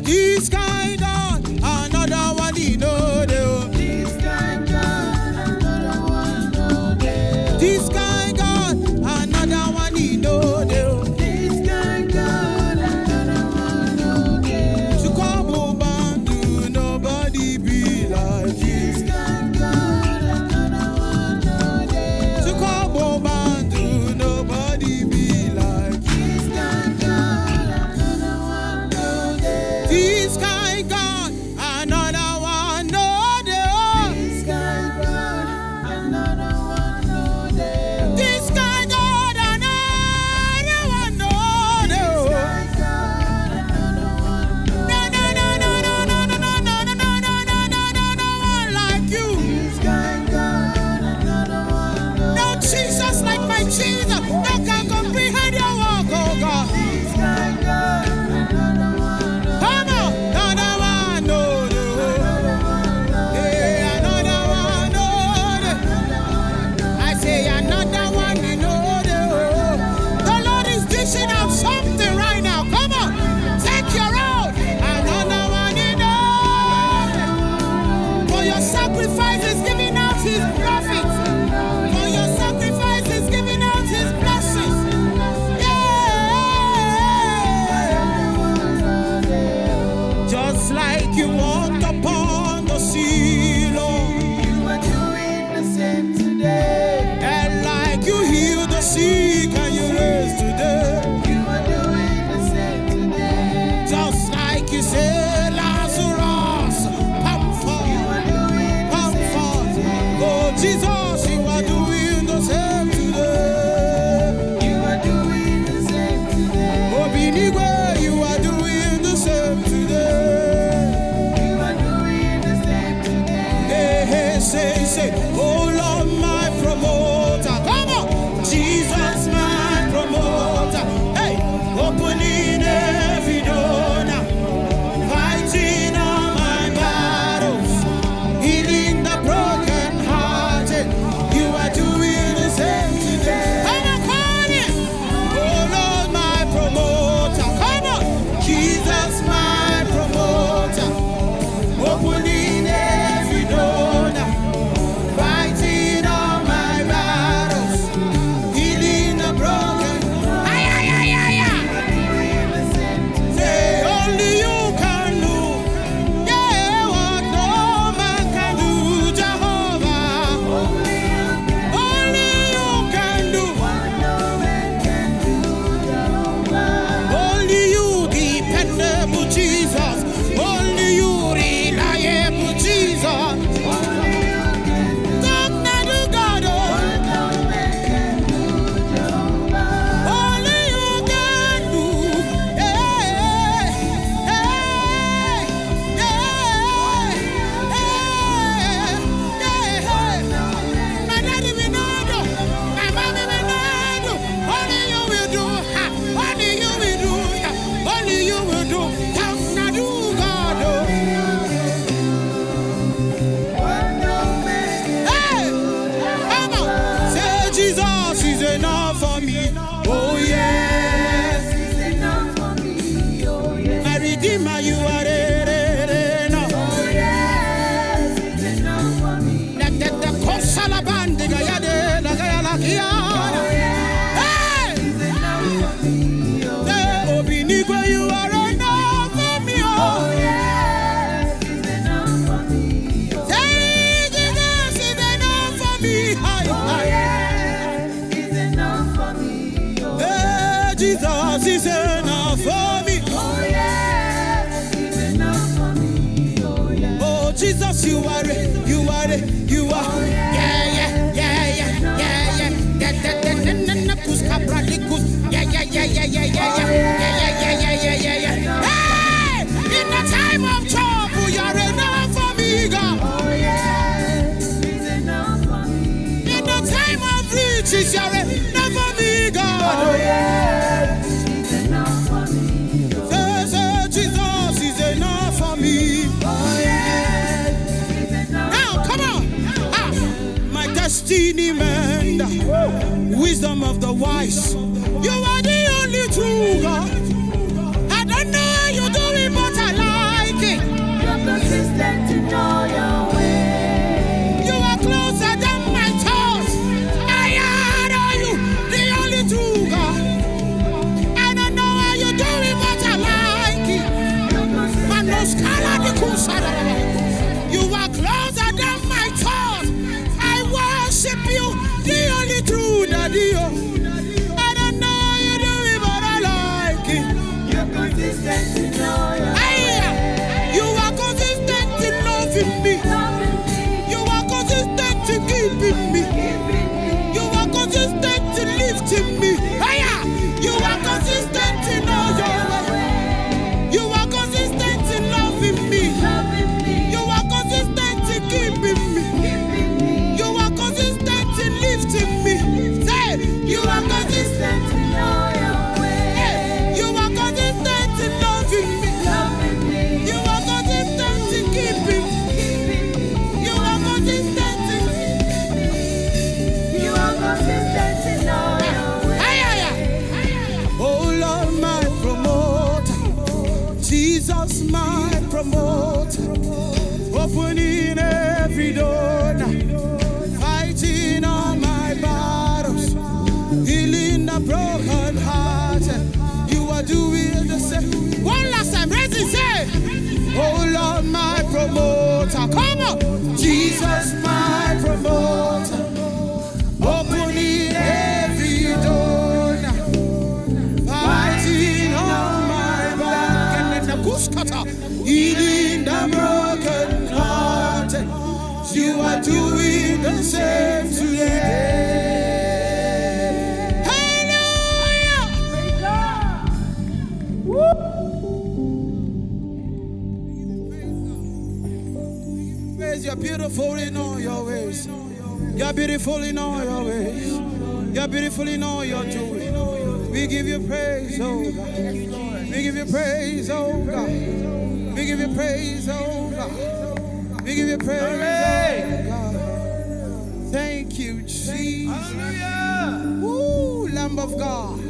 this kind God, another one he know the. This kind God, another one know the. This kind God, another one he know the. This kind God, another one know the. To come home and do nobody be like you. This kind God, another one know the. To come home and do nobody be like you. This kind God, another one know the. This kind God, another one know the. This kind God, another one know the. This kind God, another one know the. No, no, no, no, no, no, no, no, no, no, no, no, no, no, no one like you. No Jesus like my Jesus. No can comprehend your work, oh God. Come on, another one know the. Yeah, another one know the. I say another one you know the. The Lord is dishing out something right now. Come on, take your own. Another one you know. For your sacrifices, giving out His profits. For your sacrifices, giving out His blessings. Yeah. Just like you walked upon the sea, Lord. And like you healed the sick and you raised today. Just like you said, Lazarus, come forth, come forth. Oh Jesus, you are doing the same today. Oh Binigwe, you are doing the same today. Hey, hey, say, oh Lord, my promoter. Come on, Jesus, my promoter. Hey, opening every door now, fighting all my battles, healing the broken hearted. You are doing the same today. Come on, call it. Oh Lord, my promoter. Come on, Jesus, my promoter. Opening every door now, fighting all my battles, healing the broken. Ay, ay, ay, ay, ay. Say only you can do. Yeah, what no man can do, Jehovah. Only you can do. Only you dependable Jesus. Only you reliable Jesus. Talk now to God, oh. Only you can do. Hey, hey, hey. My daddy will not do. My mommy will not do. Only you will do. Only you will do. Only you will do. Talk now to God, oh. Hey, come on. Say Jesus is enough for me. Oh yes. My Redeemer, you are enough. The Kosalabande Gayade, the Gayalakia. Hey! Hey, Obinigwe, you are enough for me. Oh, say Jesus is enough for me. Hey, Jesus is enough for me. Oh, Jesus, you are. Hey! In the time of trouble, you are enough for me, God. In the time of riches, you are enough for me, God. Say, Jesus is enough for me. Now, come on. My destiny mender, wisdom of the wise. You are the only true God. I don't know you do it, but I love consistent in all your ways. You are consistent in loving me. You are consistent in keeping me. You are consistent in lifting me. You are consistent in all your ways. You are consistent in loving me. You are consistent in keeping me. You are consistent in lifting me. Say, you are consistent in all your ways. You are consistent in loving me. You are consistent in keeping me. You are consistent in. You are consistent in all your ways. Oh Lord, my promoter. Jesus, my promoter. Opening every door now. Fighting all my battles. Healing the broken heart. You are doing the same. One last time, raise it, say, oh Lord, my promoter. Come on. Jesus, my promoter. Opening every door now. Fighting on my back. And then the kuskata. Healing the broken heart. You are doing the same today. You're beautiful in all your ways. You're beautiful in all your ways. You're beautiful in all you're doing. We give you praise, oh God. We give you praise, oh God. We give you praise, oh God. We give you praise, oh God. Thank you, Jesus. Woo, Lamb of God.